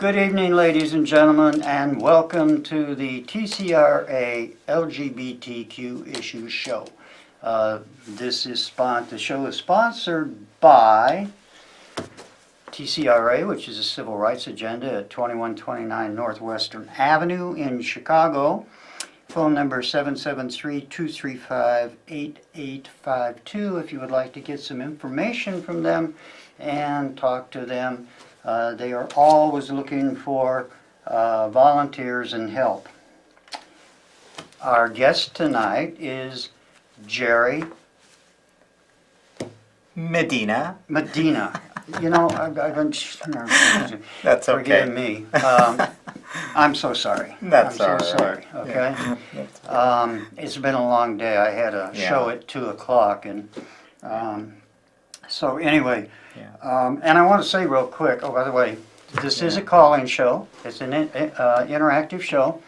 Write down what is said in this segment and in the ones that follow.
Good evening, ladies and gentlemen, and welcome to the TCRA LGBTQ Issues Show. The show is sponsored by TCRA, which is a civil rights agenda at 2129 Northwestern Avenue in Chicago. Phone number 773-235-8852 if you would like to get some information from them and talk to them. They are always looking for volunteers and help. Our guest tonight is Jeri Medina. You know, I've been That's okay. Forgive me. I'm so sorry. That's I'm all so sorry. Okay. Yeah. It's been a long day. I had a show at 2:00, and so anyway. Yeah. And I want to say real quick. Oh, by the way, this is a call-in show. It's an interactive show.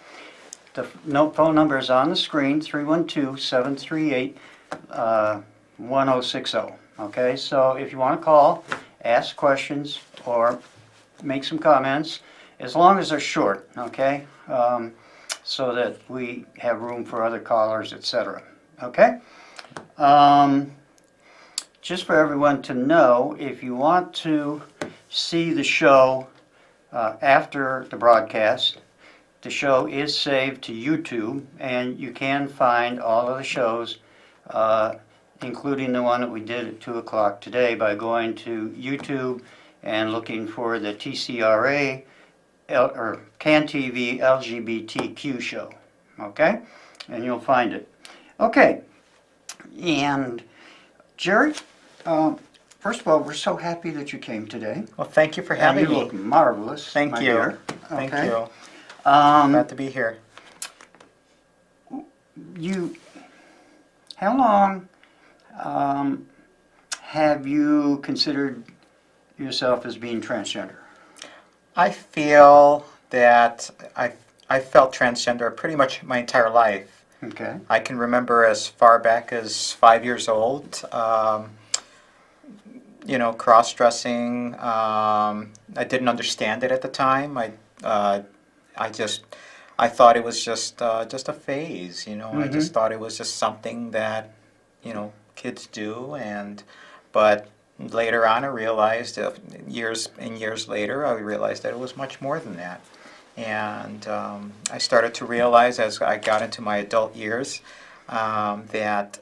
The phone number is on the screen: 312-738-1060. Okay. So if you want to call, ask questions, or make some comments, as long as they're short, okay? So that we have room for other callers, etc. Okay? Just for everyone to know, if you want to see the show after the broadcast, the show is saved to YouTube, and you can find all of the shows, including the one that we did at 2:00 today, by going to YouTube and looking for the TCRA or CanTV LGBTQ show. Okay? And you'll find it. Okay. And Jeri, first of all, we're so happy that you came today. Well, thank you for having you me. look marvelous. Thank my you. dear. Thank Okay. you. Glad to be here. How long have you considered yourself as being transgender? I feel that I felt transgender pretty much my entire life. Okay. I can remember as far back as 5 years old, cross-dressing. I didn't understand it at the time. I thought it was just a phase, Mm-hmm. I just thought it was just something that, kids do, but later on I realized, years later, I realized that it was much more than that. And I started to realize as I got into my adult years that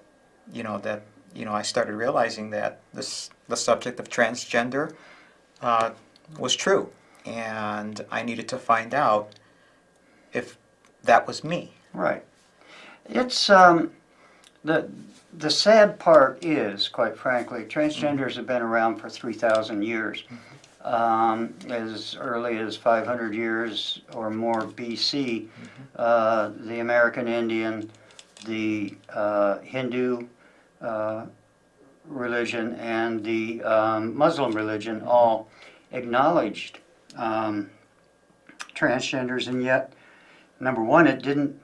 I started realizing that the subject of transgender was true, and I needed to find out if that was me. Right. It's the sad part is, quite frankly, transgenders have been around for 3,000 years. As early as 500 years or more BC, the American Indian, the Hindu religion, and the Muslim religion all acknowledged transgenders, and yet, number one, it didn't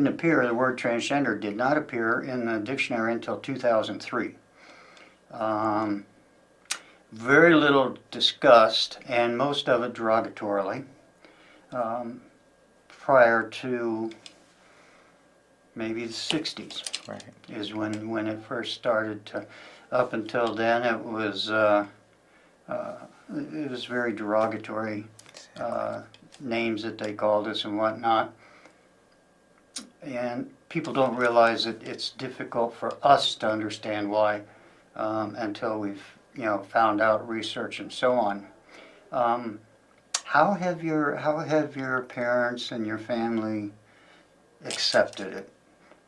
appear, the word transgender did not appear in the dictionary until 2003. Very little discussed, and most of it derogatorily, prior to maybe the 60s. Right. Is when it first started to. Up until then, it was very derogatory names that they called us and whatnot. And people don't realize that it's difficult for us to understand why until we've found out research and so on. How have your parents and your family accepted it?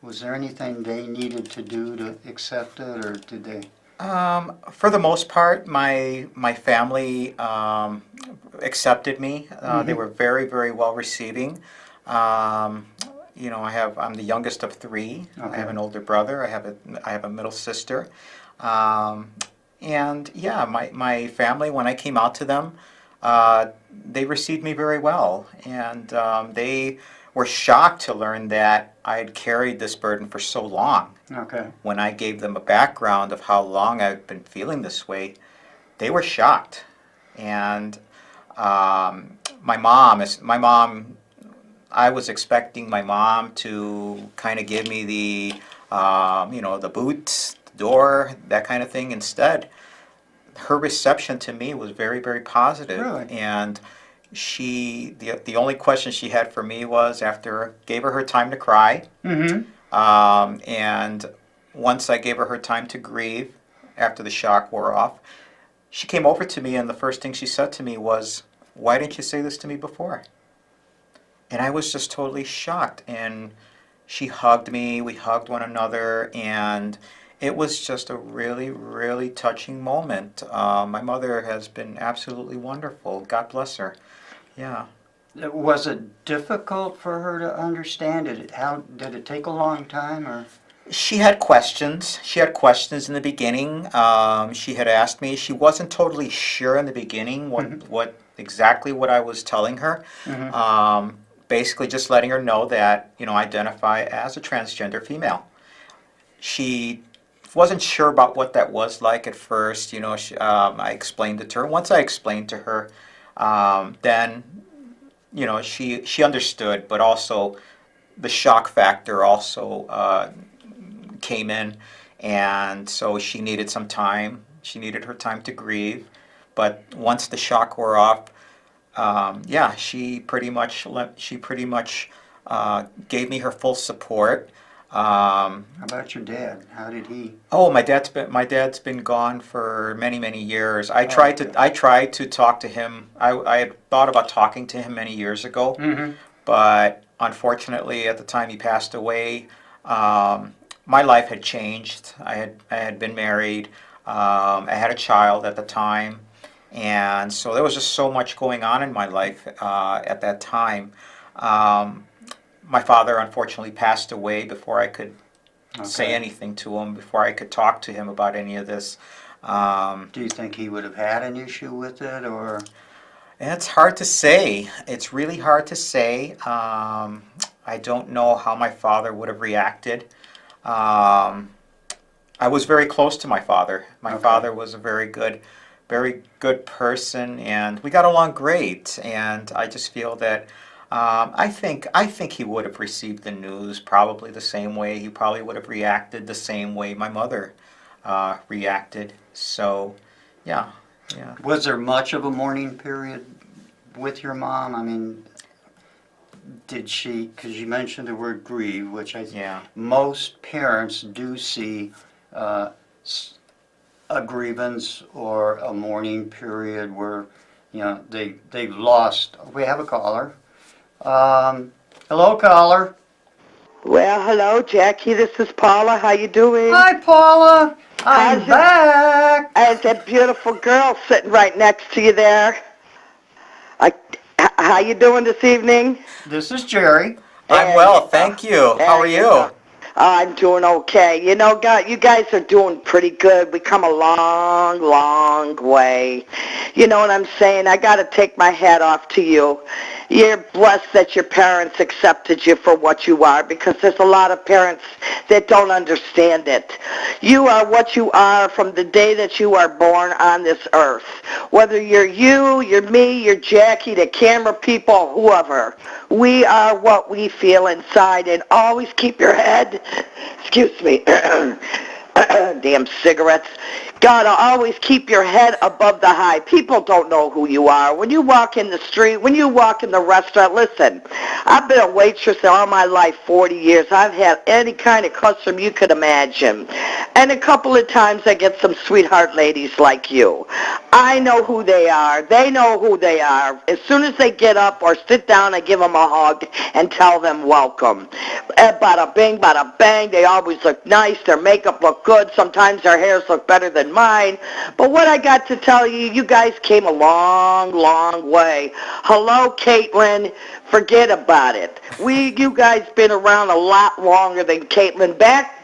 Was there anything they needed to do to accept it, or did they? For the most part, my family accepted me. They were very, very well receiving. I'm the youngest of three. Okay. I have an older brother. I have a middle sister. And yeah, my family, when I came out to them, they received me very well, and they were shocked to learn that I had carried this burden for so long. Okay. When I gave them a background of how long I've been feeling this way, they were shocked. And my mom. I was expecting my mom to kind of give me the boots, the door, that kind of thing. Instead, her reception to me was very, very positive. Really? And the only question she had for me was, after gave her time to cry, Mm-hmm. and once I gave her time to grieve after the shock wore off, she came over to me, and the first thing she said to me was, "Why didn't you say this to me before?" And I was just totally shocked. And she hugged me, we hugged one another, and it was just a really, really touching moment. My mother has been absolutely wonderful. God bless her. Yeah. Was it difficult for her to understand it? Did it take a long time, or? She had questions. She had questions in the beginning. She had asked me. She wasn't totally sure in the beginning what exactly what I was telling her. Mm-hmm. Basically, just letting her know that identify as a transgender female. She wasn't sure about what that was like at first. I explained it to her. Once I explained to her, then she understood. But also, the shock factor also came in, and so she needed some time. She needed her time to grieve. But once the shock wore off, she pretty much gave me her full support. How about your dad? How did he? Oh, my dad's been gone for many, many years. I okay. tried to talk to him. I had thought about talking to him many years ago, Mm-hmm. but unfortunately, at the time he passed away, my life had changed. I had been married. I had a child at the time, and so there was just so much going on in my life at that time. My father unfortunately passed away before I could say Okay. anything to him, before I could talk to him about any of this. Do you think he would have had an issue with it, or? And it's hard to say. It's really hard to say. I don't know how my father would have reacted. I was very close to my father. My Okay. father was a very good person, and we got along great. And I just feel that I think he would have received the news probably the same way. He probably would have reacted the same way my mother reacted. So, yeah. Was there much of a mourning period with your mom? I mean, did she, because you mentioned the word grieve, which Yeah. most parents do see a grievance or a mourning period where, they've lost. We have a caller. Hello, caller. Well, hello, Jackie. This is Paula. How you doing? Hi, Paula. I'm How's it- back. There's that beautiful girl sitting right next to you there. How you doing this evening? This is Jerry. I'm There well, you thank go. you. How There are you you? go. I'm doing okay. You guys are doing pretty good. We come a long, long way. You know what I'm saying? I got to take my hat off to you. You're blessed that your parents accepted you for what you are, because there's a lot of parents that don't understand it. You are what you are from the day that you are born on this earth. Whether you're me, you're Jackie, the camera people, whoever. We are what we feel inside, and always keep your head, excuse me, damn cigarettes. Gotta always keep your head above the high. People don't know who you are. When you walk in the street, when you walk in the restaurant, listen, I've been a waitress all my life, 40 years. I've had any kind of customer you could imagine. And a couple of times I get some sweetheart ladies like you. I know who they are. They know who they are. As soon as they get up or sit down, I give them a hug and tell them welcome. Bada bing, bada bang. They always look nice. Their makeup look good. Sometimes their hairs look better than mine. But what I got to tell you, you guys came a long, long way. Hello, Caitlin Forget about it. You guys been around a lot longer than Caitlin.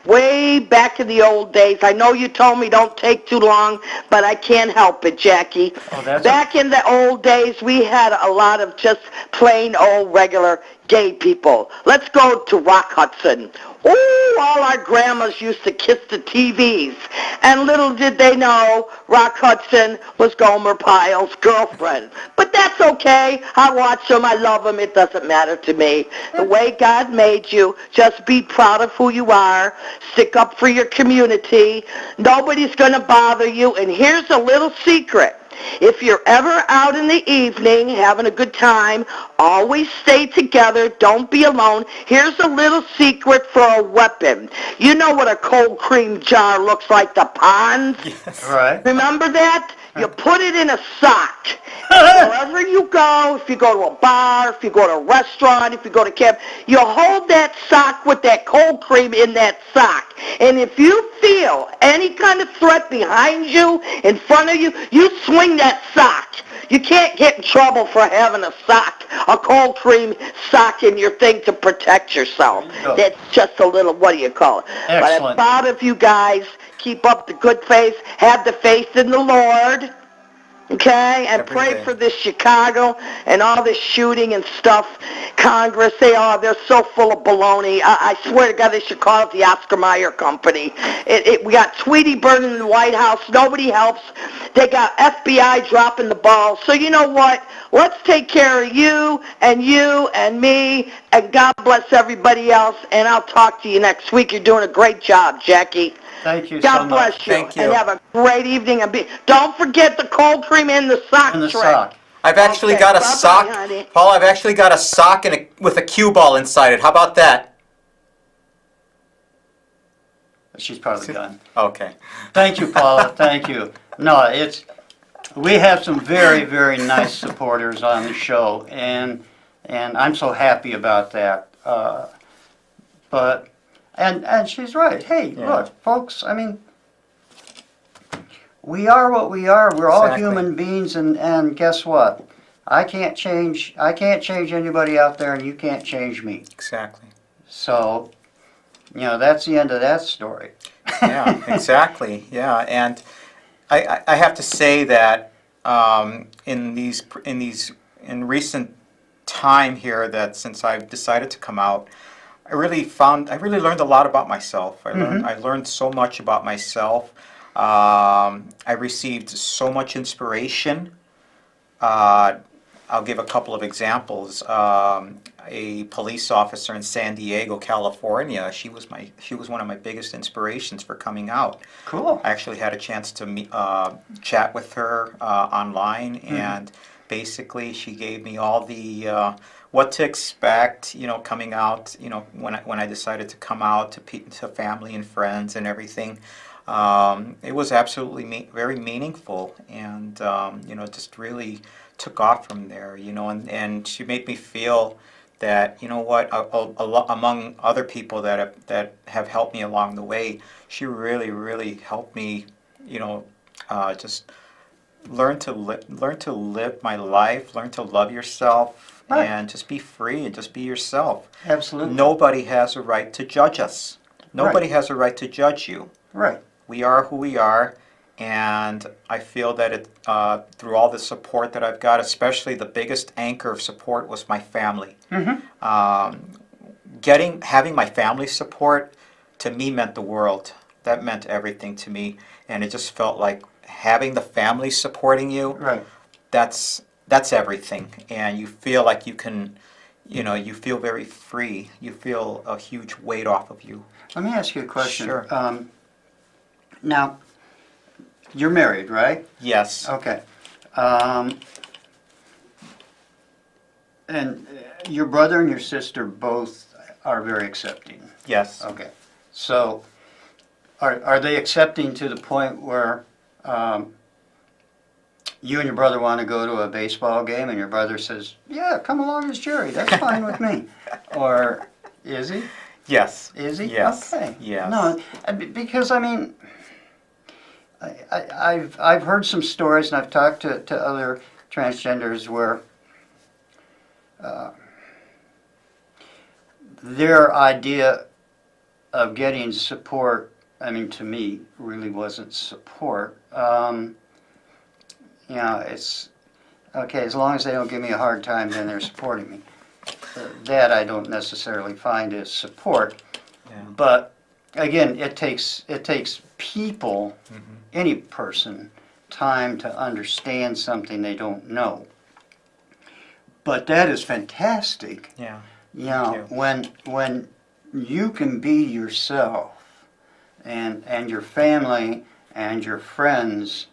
Way back in the old days. I know you told me don't take too long, but I can't help it, Jackie. Oh, that's Back in the old days, we had a lot of just plain old regular gay people. Let's go to Rock Hudson. Ooh, all our grandmas used to kiss the TVs. And little did they know Rock Hudson was Gomer Pyle's girlfriend. But that's okay. I watch them. I love them. It doesn't matter to me. The way God made you, just be proud of who you are. Stick up for your community. Nobody's going to bother you. And here's a little secret. If you're ever out in the evening having a good time, always stay together. Don't be alone. Here's a little secret for a weapon. You know what a cold cream jar looks like, the ponds? Yes. right. Remember that? You put it in a sock. Wherever you go, if you go to a bar, if you go to a restaurant, if you go to camp, you hold that sock with that cold cream in that sock. And if you feel any kind of threat behind you, in front of you, you swing that sock. You can't get in trouble for having a sock, a cold cream sock in your thing to protect yourself. Go. That's just a little, what do you call it? But Excellent. I'm proud of you guys. Keep up the good faith. Have the faith in the Lord. Okay? And Every pray day. for this Chicago and all this shooting and stuff. Congress, they're so full of baloney. I swear to God, they should call it the Oscar Mayer Company. We got Tweety Bird in the White House. Nobody helps. They got FBI dropping the ball. So you know what? Let's take care of you and me, and God bless everybody else. And I'll talk to you next week. You're doing a great job, Jackie. Thank you so God much. bless you. Thank you. And have a great evening. And don't forget the cold cream in the sock In the trick. sock. I've actually Okay, got a bye-bye, sock, honey. Paul, I've actually got a sock with a cue ball inside it. How about that? She's probably done. Okay. Thank you, Paula. Thank you. No, we have some very, very nice supporters on the show, and I'm so happy about that. And she's right. Hey, Yeah. look, folks. I mean, we are what we are. We're all Exactly. human beings, and guess what? I can't change anybody out there, and you can't change me. Exactly. So, that's the end of that story. Yeah, exactly. Yeah, and I have to say that in recent time here, that since I've decided to come out, I really learned a lot about myself. I learned so much about myself. I received so much inspiration. I'll give a couple of examples. A police officer in San Diego, California. She was one of my biggest inspirations for coming out. Cool. I actually had a chance to chat with her online, and basically she gave me all the what to expect. Coming out. When I decided to come out to family and friends and everything. It was absolutely very meaningful, and just really took off from there. And she made me feel that, among other people that have helped me along the way, she really helped me, just learn to live my life, learn to love yourself, Right. and just be free and just be yourself. Absolutely. Nobody has a right to judge us. Nobody has a right to judge you. Right. We are who we are, and I feel that through all the support that I've got, especially the biggest anchor of support was my family. Having my family support to me meant the world. That meant everything to me, and it just felt like having the family supporting you. Right. That's everything, and you feel like you can. You feel very free. You feel a huge weight off of you. Let me ask you a question. Sure. Now, you're married, right? Yes. Okay. And your brother and your sister both are very accepting. Yes. Okay. So, are they accepting to the point where you and your brother want to go to a baseball game and your brother says, "Yeah, come along as Jeri. That's fine with me." Or is he? Yes. Is he? Yes. Okay. Yes. No, because I mean, I've heard some stories, and I've talked to other transgenders where their idea of getting support, I mean, to me, really wasn't support. It's, okay, as long as they don't give me a hard time, then they're supporting me. That I don't necessarily find as support. Yeah. But again, it takes people, any person, time to understand something they don't know. But that is fantastic. Yeah. You know, when you can be yourself, and your family and your friends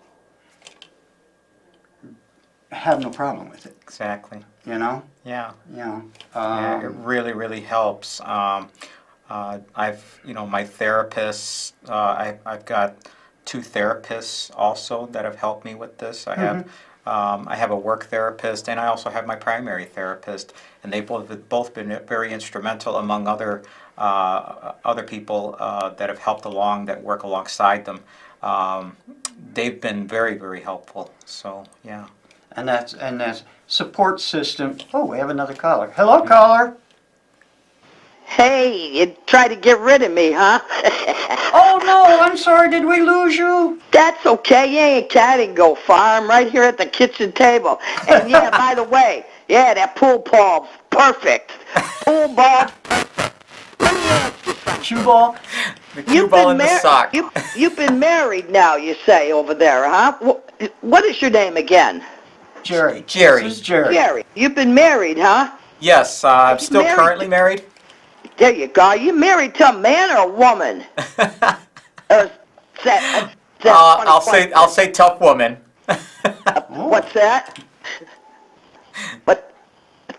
have no problem with it. Exactly. You know. Yeah. Yeah. Yeah, it really, really helps. I've, my therapists, I've got 2 therapists also that have helped me with this. I have a work therapist, and I also have my primary therapist, and they've both been very instrumental, among other people that have helped along, that work alongside them. They've been very, very helpful. So yeah. And that's support system. Oh, we have another caller. Hello, caller. Hey, you tried to get rid of me, huh? Oh no, I'm sorry. Did we lose you? That's okay. You ain't I didn't go far. I'm right here at the kitchen table. And yeah, by the way, yeah, that pool ball, perfect. Pool ball. Cue ball. The cue ball in the sock. You've been married now, you say, over there, huh? What is your name again? Jeri. Jerry. This is Jeri. Jerry. You've been married, huh? Yes, I'm still Married. currently married. There you go. Are you married to a man or a woman? Or is that I'll say tough woman. What's that? What?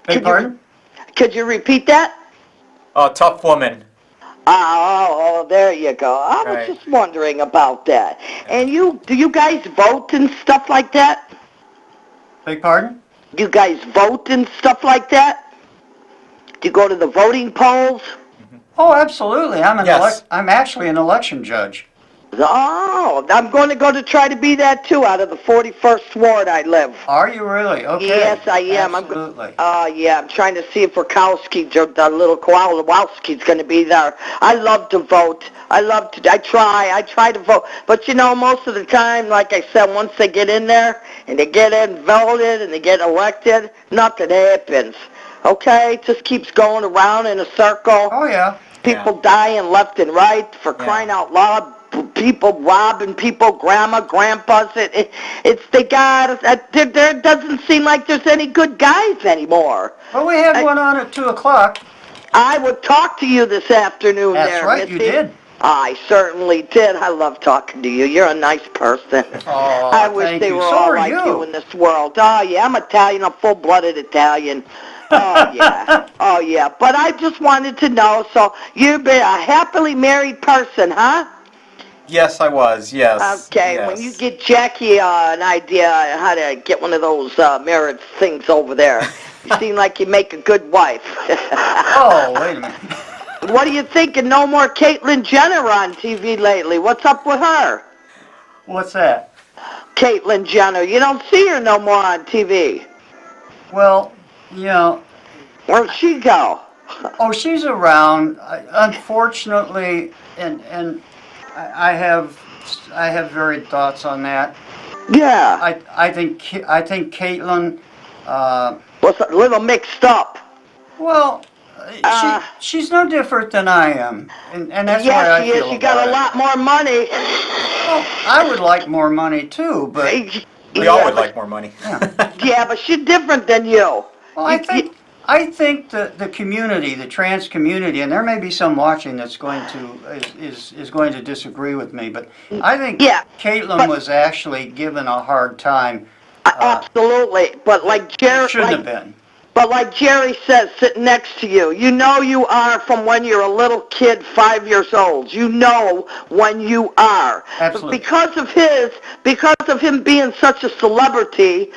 Beg pardon? Could you repeat that? Oh, tough woman. Oh, there you go. I was Right. just wondering about that. And do you guys vote and stuff like that? Beg pardon? Do you guys vote and stuff like that? Do you go to the voting polls? Oh, absolutely. Yes. I'm actually an election judge. Oh, I'm going to go to try to be that too, out of the 41st ward I live. Are you really? Okay. Yes, I am. Absolutely. Yeah, I'm trying to see if Rakowski, the little Kowalski's going to be there. I love to vote. I try to vote. But most of the time, like I said, once they get in there and they get in voted and they get elected, nothing happens. Okay? It just keeps going around in a circle. Oh, yeah. People dying left and right, for crying out loud. People robbing people, grandpas. There doesn't seem like there's any good guys anymore. Well, we had one on at 2 o'clock. I would talk to you this afternoon. That's there, right, Missy. you did. I certainly did. I love talking to you. You're a nice person. Oh, I wish thank they you. were So all are like you. you in this world. Oh, yeah, I'm Italian. I'm full-blooded Italian. Oh, yeah. Oh, yeah. But I just wanted to know, so you've been a happily married person, huh? Yes, I was. Yes. Okay, yes. when you get Jackie an idea on how to get one of those marriage things over there, you seem like you make a good wife. Oh, wait a minute. What do you think of no more Caitlyn Jenner on TV lately? What's up with her? What's that? Caitlyn Jenner. You don't see her no more on TV. Well, Where'd she go? oh, she's around. Unfortunately, and I have varied thoughts on that. Yeah. I think Caitlyn. Was a little mixed up. Well, she's no different than I am, and that's why Yes, I she feel is. She about got a it. lot more money. Well, I would like more money too, but We all would like more money. Yeah, but she's different than you. well, I think the community, the trans community, and there may be some watching that's going to is going to disagree with me, but I think Caitlyn was actually given a hard time. Absolutely. But like Jerry, Shouldn't have been. But like Jerry says, sitting next to you, you know you are from when you're a little kid, 5 years old. You know when you are. Absolutely. Because of him being such a celebrity,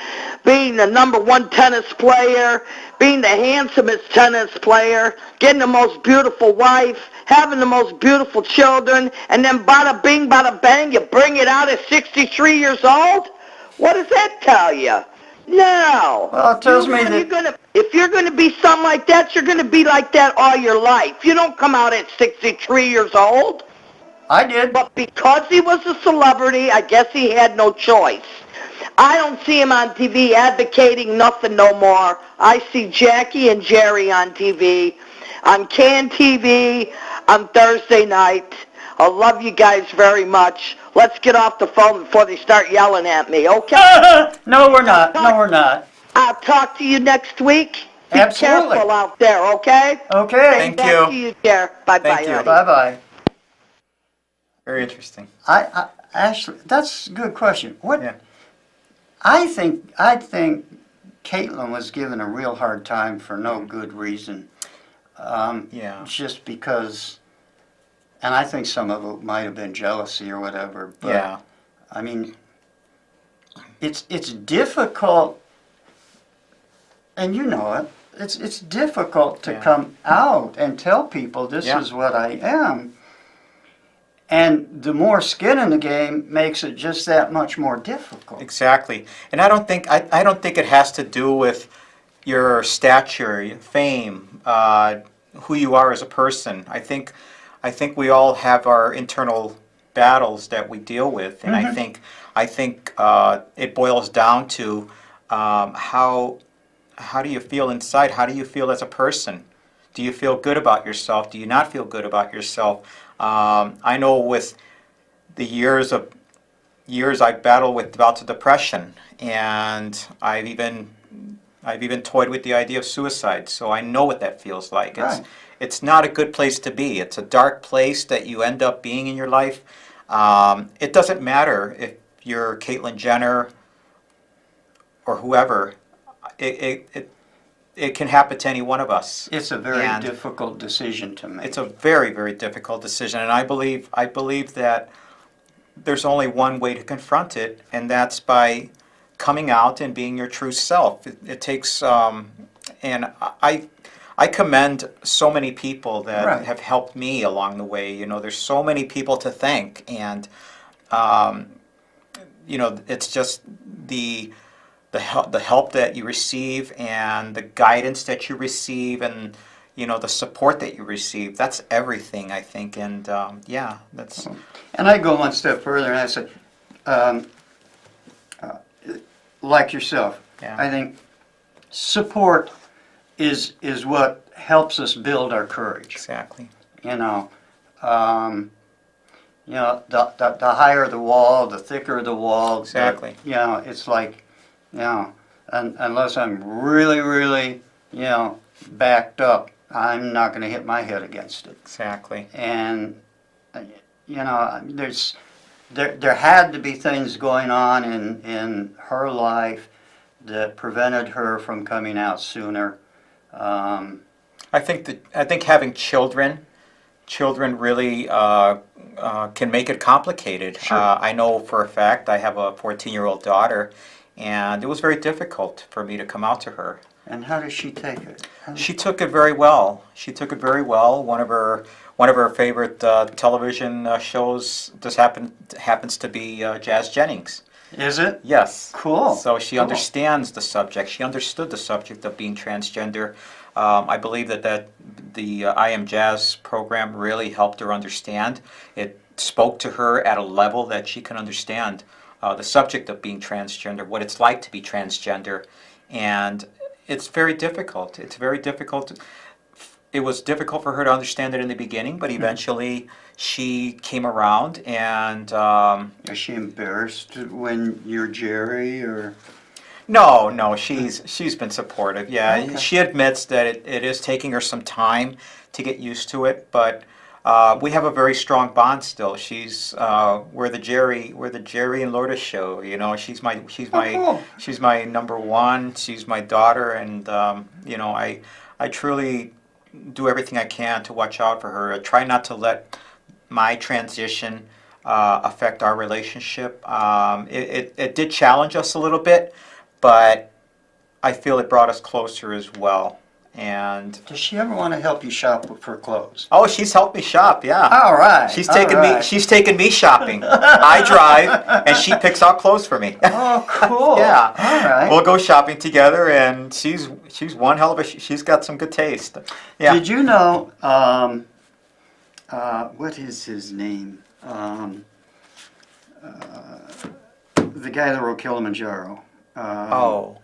being the #1 tennis player, being the handsomest tennis player, getting the most beautiful wife, having the most beautiful children, and then bada bing, bada bang, you bring it out at 63 years old? What does that tell you? No. Well, it tells me that- If you're gonna be something like that, you're gonna be like that all your life. You don't come out at 63 years old. I did. But because he was a celebrity, I guess he had no choice. I don't see him on TV advocating nothing no more. I see Jackie and Jeri on TV, on CAN TV, on Thursday night. I love you guys very much. Let's get off the phone before they start yelling at me, okay? No, we're not. No, we're not. I'll talk to you next week. Be Absolutely. careful out there, okay? Okay. Thank Back you. to you, Jer. Bye-bye, Thank you. honey. Bye-bye. Very interesting. I actually, that's a good question. What? Yeah. I think Caitlin was given a real hard time for no good reason. Yeah. Just because, and I think some of it might have been jealousy or whatever. But, Yeah. I mean, it's difficult, and you know it. It's difficult to Yeah. come out and tell people this Yeah. is what I am. And the more skin in the game makes it just that much more difficult. Exactly. And I don't think it has to do with your stature, your fame, who you are as a person. I think we all have our internal battles that we deal with, and I think it boils down to how do you feel inside? How do you feel as a person? Do you feel good about yourself? Do you not feel good about yourself? I know with the years I've battled with bouts of depression, and I've even toyed with the idea of suicide. So I know what that feels like. Right. It's not a good place to be. It's a dark place that you end up being in your life. It doesn't matter if you're Caitlyn Jenner or whoever. It can happen to any one of us. It's a very And difficult decision to make. It's a very, very difficult decision, and I believe that there's only one way to confront it, and that's by coming out and being your true self. It takes, and I commend so many people that Right. have helped me along the way. You know, there's so many people to thank, and you know, it's just the help that you receive and the guidance that you receive and you know the support that you receive. That's everything, I think. And yeah, that's And I go one step further and I say, like yourself, Yeah. I think support is what helps us build our courage. exactly. You know, the higher the wall, the thicker the wall. Exactly. You know, it's like, you know, unless I'm really, really, you know, backed up, I'm not going to hit my head against it. Exactly. And you know, there had to be things going on in her life that prevented her from coming out sooner. I think having children really can make it complicated. Sure. I know for a fact I have a 14-year-old daughter, and it was very difficult for me to come out to her. And how does she take it? She took it very well. She took it very well. One of her favorite television shows just happens to be Jazz Jennings. Is it? Yes. Cool. So she Cool. understands the subject. She understood the subject of being transgender. I believe that the I Am Jazz program really helped her understand. It spoke to her at a level that she can understand the subject of being transgender, what it's like to be transgender, and it's very difficult. It's very difficult. It was difficult for her to understand it in the beginning, but eventually she came around. And Is she embarrassed when you're Jeri, or? no, she's been supportive. Yeah, Okay. she admits that it is taking her some time to get used to it, but we have a very strong bond still. We're the Jeri and Lourdes show. You know, she's my cool. she's my number one. She's my daughter, and you know, I truly do everything I can to watch out for her. I try not to let my transition affect our relationship. It did challenge us a little bit, but I feel it brought us closer as well. And Does she ever want to help you shop for clothes? oh, she's helped me shop. Yeah. All right. She's all taken right. me. She's taken me shopping. I drive, and she picks out clothes for me. Oh, cool. Yeah. All right. We'll go shopping together, and she's one hell of a. She's got some good taste. Yeah. Did you know? What is his name? The guy that wrote Kilimanjaro. Oh,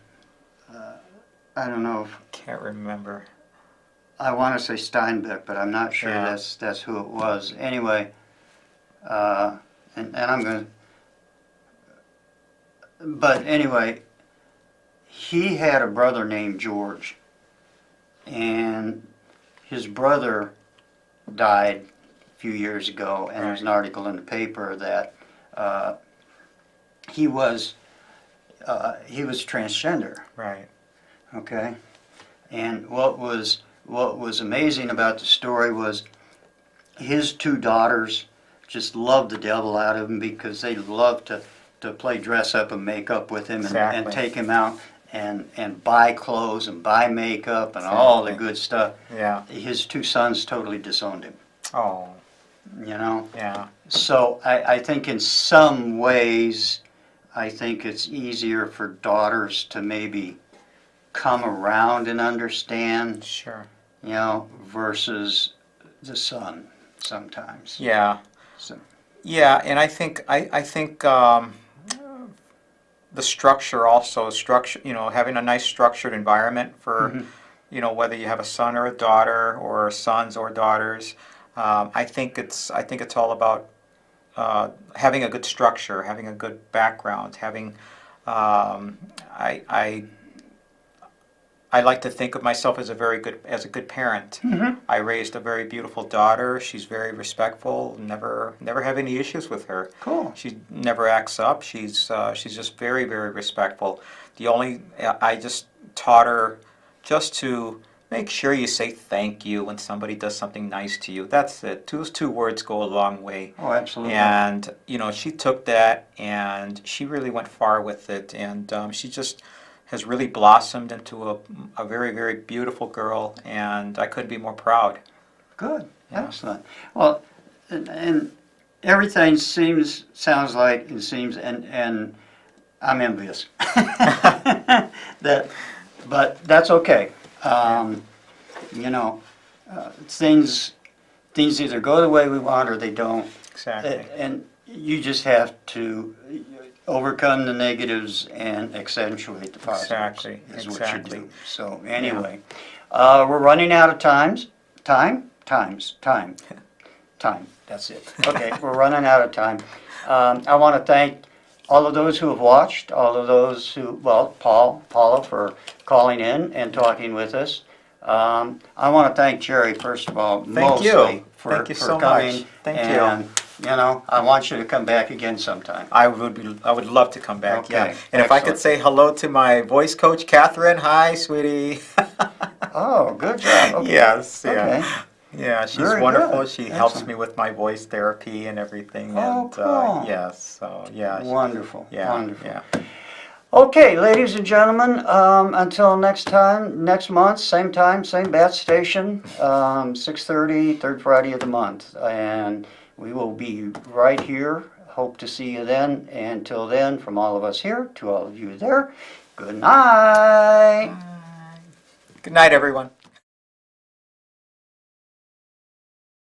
I don't know if can't remember. I want to say Steinbeck, but I'm not sure Yeah. that's who it was. Anyway, and I'm going to. But anyway, he had a brother named George, and his brother died a few years ago, and there's an article in the paper that he was transgender. Right. Okay, and what was amazing about the story was his two daughters just loved the devil out of him because they loved to play dress up and make up with him and Exactly. take him out and buy clothes and buy makeup and all the good stuff. Yeah. His two sons totally disowned him, Oh. you know. Yeah. So I think in some ways, I think it's easier for daughters to maybe come around and understand, Sure. you know, versus the son sometimes. Yeah. So, Yeah, and I think the structure also structure. You know, having a nice structured environment for, you know, whether you have a son or a daughter or sons or daughters. I think it's all about having a good structure, having a good background, having. I like to think of myself as a good parent. I raised a very beautiful daughter. She's very respectful. Never have any issues with her. cool. She never acts up. She's just very, very respectful. I just taught her just to make sure you say thank you when somebody does something nice to you. That's it. Those two words go a long way. Oh, absolutely. And you know, she took that and she really went far with it. And she just has really blossomed into a very, very beautiful girl. And I couldn't be more proud. Good. Yeah. Excellent. Well, and everything sounds like and seems, and I'm envious. But that's okay. You know, things either go the way we want or they don't. Exactly. And you just have to overcome the negatives and accentuate the positives. Exactly. Is Exactly. what you do. So anyway, we're running out of time. That's it. Okay, we're running out of time. I want to thank all of those who have watched, all of those who, well, Paula for calling in and talking with us. I want to thank Jeri, first of all, Thank you. mostly for Thank you so coming. much. Thank and, you. You know, I want you to come back again sometime. I would love to come back. Okay, Yeah. And if I could excellent. say hello to my voice coach, Catherine. Hi, sweetie. Oh, good job. Okay. Yes. Yeah. Okay. Yeah, she's Very wonderful. good. She helps Excellent. me with my voice therapy and everything. Oh, and cool. yes. So yeah. Wonderful. Yeah. Wonderful. Yeah. Okay, ladies and gentlemen, until next month, same time, same bat station, 6:30, third Friday of the month. And we will be right here. Hope to see you then. And till then, from all of us here to all of you there, good night. Good night, everyone.